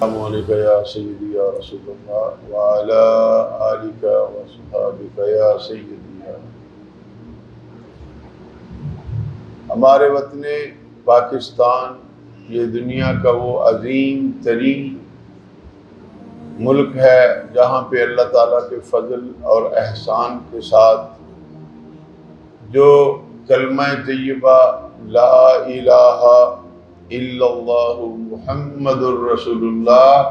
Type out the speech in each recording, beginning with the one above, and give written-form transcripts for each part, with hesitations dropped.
السلام علیکم یا سیدی یا رسول اللہ وعلی آلک و صحابک یا سیدی یا ہمارے وطن پاکستان یہ دنیا کا وہ عظیم ترین ملک ہے جہاں پہ اللہ تعالیٰ کے فضل اور احسان کے ساتھ جو کلمہ طیبہ لا الہ الا اللہ محمد الرسول اللہ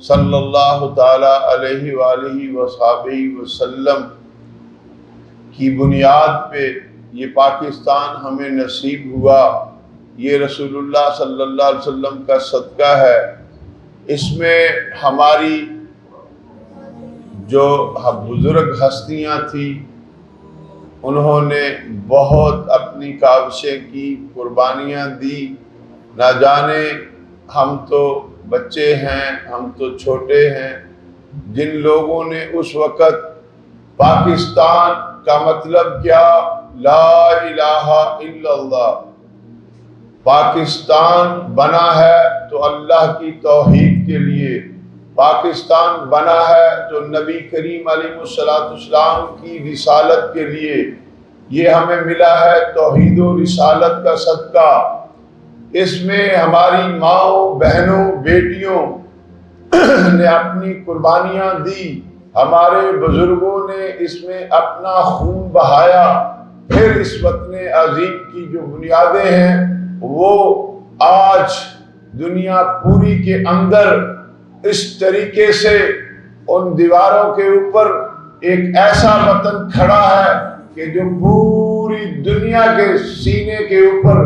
صلی اللہ تعالی علیہ وآلہ وصحبہ وسلم کی بنیاد پہ یہ پاکستان ہمیں نصیب ہوا، یہ رسول اللہ صلی اللہ علیہ وسلم کا صدقہ ہے۔ اس میں ہماری جو بزرگ ہستیاں تھیں انہوں نے بہت اپنی کاوشیں کی، قربانیاں دی۔ نہ جانے ہم تو بچے ہیں، ہم تو چھوٹے ہیں، جن لوگوں نے اس وقت پاکستان کا مطلب کیا لا الہ الا اللہ، پاکستان بنا ہے تو اللہ کی توحید کے لیے، پاکستان بنا ہے تو نبی کریم علیہ السلام کی رسالت کے لیے، یہ ہمیں ملا ہے توحید و رسالت کا صدقہ۔ اس میں ہماری ماؤں، بہنوں، بیٹیوں نے اپنی قربانیاں دی، ہمارے بزرگوں نے اس میں اپنا خون بہایا۔ پھر اس وطن عظیم کی جو بنیادیں ہیں وہ آج دنیا پوری کے اندر اس طریقے سے ان دیواروں کے اوپر ایک ایسا وطن کھڑا ہے کہ جو پوری دنیا کے سینے کے اوپر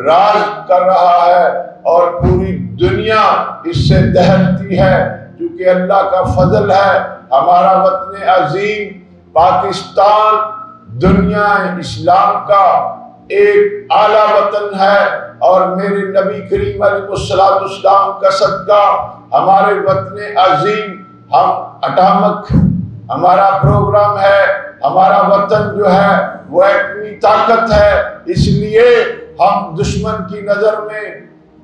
راج کر رہا ہے اور پوری دنیا اس سے دہلتی ہے، کیونکہ اللہ کا فضل ہے۔ ہمارا وطن عظیم پاکستان دنیا اسلام کا ایک اعلیٰ وطن ہے، اور میرے نبی کریم علیہ السلام کا صدقہ ہمارے وطن عظیم، ہم اٹامک ہمارا پروگرام ہے، ہمارا وطن جو ہے وہ ایٹمی طاقت ہے، اس لیے ہم دشمن کی نظر میں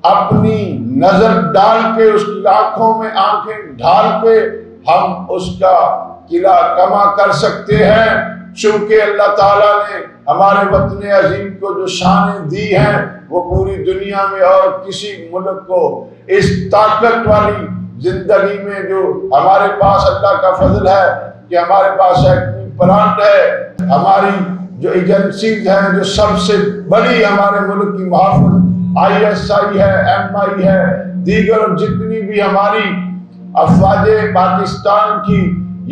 اپنی نظر ڈال کے، اس کی آنکھوں میں آنکھیں ڈال کے ہم اس کا قلعہ کما کر سکتے ہیں، چونکہ اللہ تعالیٰ نے ہمارے وطن عظیم کو جو شانیں دی ہیں وہ پوری دنیا میں اور کسی ملک کو اس طاقت والی زندگی میں، جو ہمارے پاس اللہ کا فضل ہے کہ ہمارے پاس ایٹمی پلانٹ ہے، ہماری جو ایجنسیز ہیں جو سب سے بڑی ہمارے ملک کی محافظ ISI ہے، MI ہے، دیگر جتنی بھی ہماری افواج پاکستان کی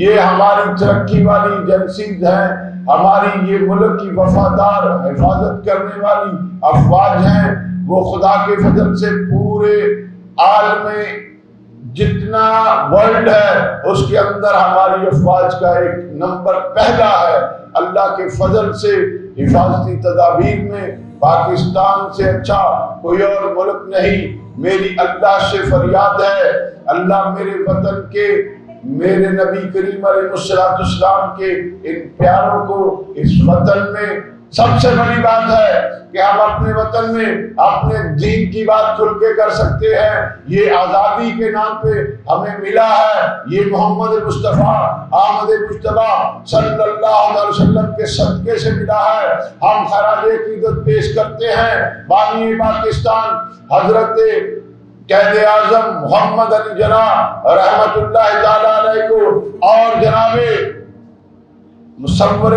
یہ ہماری ترقی والی ایجنسیز ہیں، ہماری یہ ملک کی وفادار حفاظت کرنے والی افواج ہیں، وہ خدا کے فضل سے پورے عالم جتنا ورلڈ ہے اس کے اندر ہماری افواج کا ایک نمبر پہلا ہے۔ اللہ کے فضل سے حفاظتی تدابیر میں پاکستان سے اچھا کوئی اور ملک نہیں۔ میری اللہ سے فریاد ہے، اللہ میرے وطن کے، میرے نبی کریم علیہ السلام کے ان پیاروں کو اس وطن میں، سب سے بڑی بات ہے کہ ہم اپنے وطن میں اپنے دین کی بات کھل کے کر سکتے ہیں۔ یہ آزادی کے نام پہ ہمیں ملا ہے، یہ محمد مصطفیٰ آمد مجتبیٰ صلی اللہ علیہ وسلم کے صدقے سے ملا ہے۔ ہم خراج عقیدت پیش کرتے ہیں بانی پاکستان حضرت قائد اعظم محمد علی جناح رحمت اللہ تعالی علیہ کو، اور جناب مصور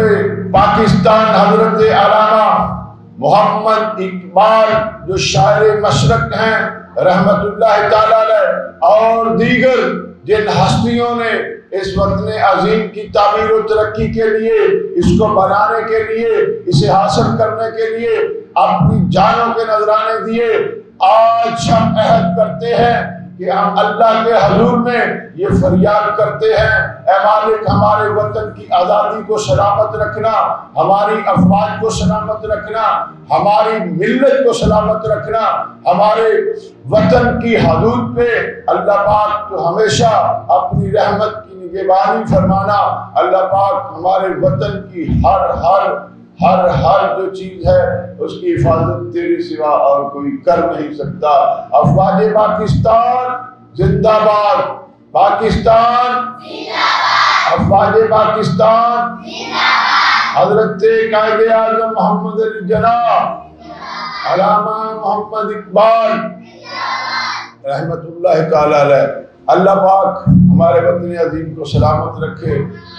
پاکستان حضرت علامہ محمد اقبال جو شاعر مشرق ہیں رحمت اللہ تعالی علیہ، اور دیگر جن ہستیوں نے اس وطن عظیم کی تعمیر و ترقی کے لیے، اس کو بنانے کے لیے، اسے حاصل کرنے کے لیے اپنی جانوں کے نذرانے دیے۔ آج ہم عہد کرتے ہیں کہ ہم اللہ کے حضور میں یہ فریاد کرتے ہیں، اے مالک ہمارے وطن کی آزادی کو سلامت رکھنا، ہماری افواج کو سلامت رکھنا، ہماری ملت کو سلامت رکھنا، ہمارے وطن کی حدود پہ اللہ پاک تو ہمیشہ اپنی رحمت کی نگہبانی فرمانا۔ اللہ پاک ہمارے وطن کی ہر جو چیز ہے اس کی حفاظت تیرے سوا اور کوئی کر نہیں سکتا۔ افواج پاکستان زندہ باد، پاکستان افواج پاکستان، حضرت قائد اعظم محمد علی جناح، علامہ محمد اقبال رحمت اللہ تعالی علیہ۔ اللہ پاک ہمارے وطن عظیم کو سلامت رکھے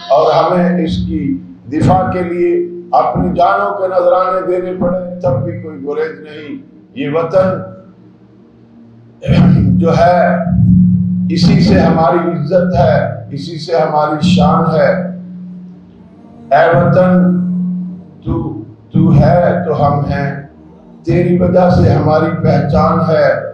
اور ہمیں اس کی دفاع کے لیے اپنی جانوں کے نذرانے دینے پڑے تب بھی کوئی گریز نہیں۔ یہ وطن جو ہے اسی سے ہماری عزت ہے، اسی سے ہماری شان ہے۔ اے وطن تو ہے تو ہم ہیں، تیری وجہ سے ہماری پہچان ہے۔